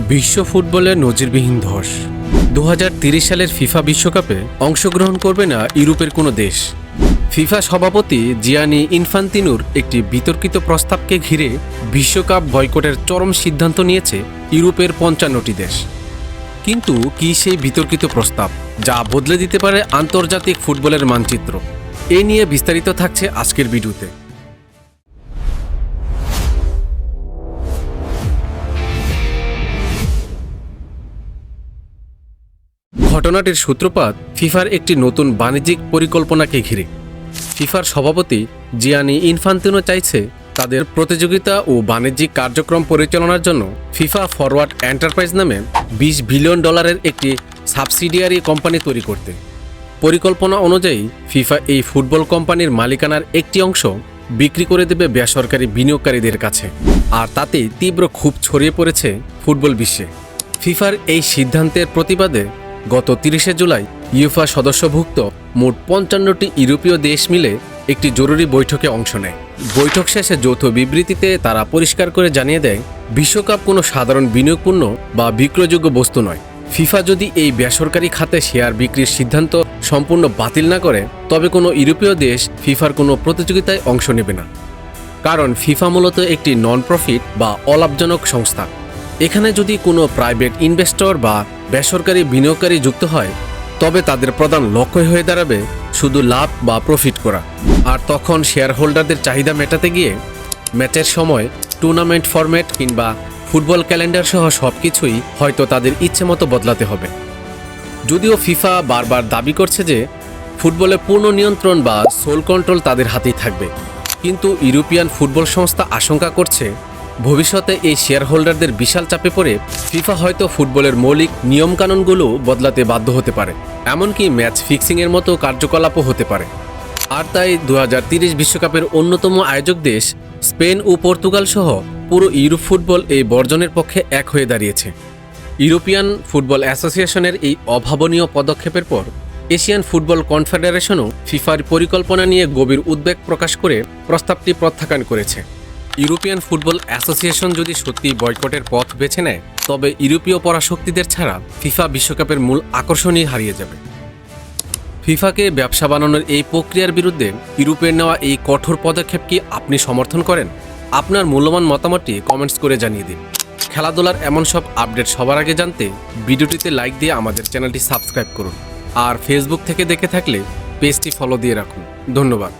বিশ্ব ফুটবলের নজিরবিহীন ধস। 2030 সালের ফিফা বিশ্বকাপে অংশগ্রহণ করবে না ইউরোপের কোনো দেশ। ফিফা সভাপতি জিয়ানি ইনফান্তিনোর একটি বিতর্কিত প্রস্তাবকে ঘিরে বিশ্বকাপ বয়কটের চরম সিদ্ধান্ত নিয়েছে ইউরোপের 55টি দেশ। কিন্তু কি সেই বিতর্কিত প্রস্তাব, যা বদলে দিতে পারে আন্তর্জাতিক ফুটবলের মানচিত্র? এই নিয়ে বিস্তারিত থাকছে আজকের ভিডিওতে। ঘটনাটির সূত্রপাত ফিফার একটি নতুন বাণিজ্যিক পরিকল্পনাকে ঘিরে। ফিফার সভাপতি জিয়ানি ইনফান্তিনো চাইছে তাদের প্রতিযোগিতা ও বাণিজ্যিক কার্যক্রম পরিচালনার জন্য ফিফা ফরওয়ার্ড এন্টারপ্রাইজ নামে $20 বিলিয়ন একটি সাবসিডিয়ারি কোম্পানি তৈরি করতে। পরিকল্পনা অনুযায়ী ফিফা এই ফুটবল কোম্পানির মালিকানার একটি অংশ বিক্রি করে দেবে বেসরকারি বিনিয়োগকারীদের কাছে, আর তাতেই তীব্র ক্ষোভ ছড়িয়ে পড়েছে ফুটবল বিশ্বে। ফিফার এই সিদ্ধান্তের প্রতিবাদে গত 30 জুলাই ইউফা সদস্যভুক্ত মোট 55টি ইউরোপীয় দেশ মিলে একটি জরুরি বৈঠকে অংশ নেয়। বৈঠক শেষে যৌথ বিবৃতিতে তারা পরিষ্কার করে জানিয়ে দেয়, বিশ্বকাপ কোনো সাধারণ বিনিয়োগপূর্ণ বা বিক্রয়যোগ্য বস্তু নয়। ফিফা যদি এই বেসরকারি খাতে শেয়ার বিক্রির সিদ্ধান্ত সম্পূর্ণ বাতিল না করে, তবে কোনো ইউরোপীয় দেশ ফিফার কোনো প্রতিযোগিতায় অংশ নেবে না। কারণ ফিফা মূলত একটি নন প্রফিট বা অলাভজনক সংস্থা। এখানে যদি কোনো প্রাইভেট ইনভেস্টর বা বেসরকারি বিনিয়োগকারী যুক্ত হয়, তবে তাদের প্রধান লক্ষ্য হয়ে দাঁড়াবে শুধু লাভ বা প্রফিট করা। আর তখন শেয়ার হোল্ডারদের চাহিদা মেটাতে গিয়ে ম্যাচের সময়, টুর্নামেন্ট ফরম্যাট কিংবা ফুটবল ক্যালেন্ডার সহ সব কিছুই হয়তো তাদের ইচ্ছে মতো বদলাতে হবে। যদিও ফিফা বারবার দাবি করছে যে ফুটবলে পূর্ণ নিয়ন্ত্রণ বা সোল কন্ট্রোল তাদের হাতেই থাকবে, কিন্তু ইউরোপিয়ান ফুটবল সংস্থা আশঙ্কা করছে ভবিষ্যতে এই শেয়ার হোল্ডারদের বিশাল চাপে পড়ে ফিফা হয়তো ফুটবলের মৌলিক নিয়মকানুনগুলো বদলাতে বাধ্য হতে পারে, এমনকি ম্যাচ ফিক্সিংয়ের মতো কার্যকলাপও হতে পারে। আর তাই 2030 বিশ্বকাপের অন্যতম আয়োজক দেশ স্পেন ও পর্তুগাল সহ পুরো ইউরোপ ফুটবল এই বর্জনের পক্ষে এক হয়ে দাঁড়িয়েছে। ইউরোপিয়ান ফুটবল অ্যাসোসিয়েশনের এই অভাবনীয় পদক্ষেপের পর এশিয়ান ফুটবল কনফেডারেশনও ফিফার পরিকল্পনা নিয়ে গভীর উদ্বেগ প্রকাশ করে প্রস্তাবটি প্রত্যাখ্যান করেছে। ইউরোপিয়ান ফুটবল অ্যাসোসিয়েশন যদি সত্যি বয়কটের পথ বেছে নেয়, তবে ইউরোপীয় পরাশক্তিদের ছাড়া ফিফা বিশ্বকাপের মূল আকর্ষণই হারিয়ে যাবে। ফিফাকে ব্যবসা বানানোর এই প্রক্রিয়ার বিরুদ্ধে ইউরোপের নেওয়া এই কঠোর পদক্ষেপ কি আপনি সমর্থন করেন? আপনার মূল্যবান মতামতটি কমেন্টস করে জানিয়ে দিন। খেলাধুলার এমন সব আপডেট সবার আগে জানতে ভিডিওটিতে লাইক দিয়ে আমাদের চ্যানেলটি সাবস্ক্রাইব করুন, আর ফেসবুক থেকে দেখে থাকলে পেজটি ফলো দিয়ে রাখুন। ধন্যবাদ।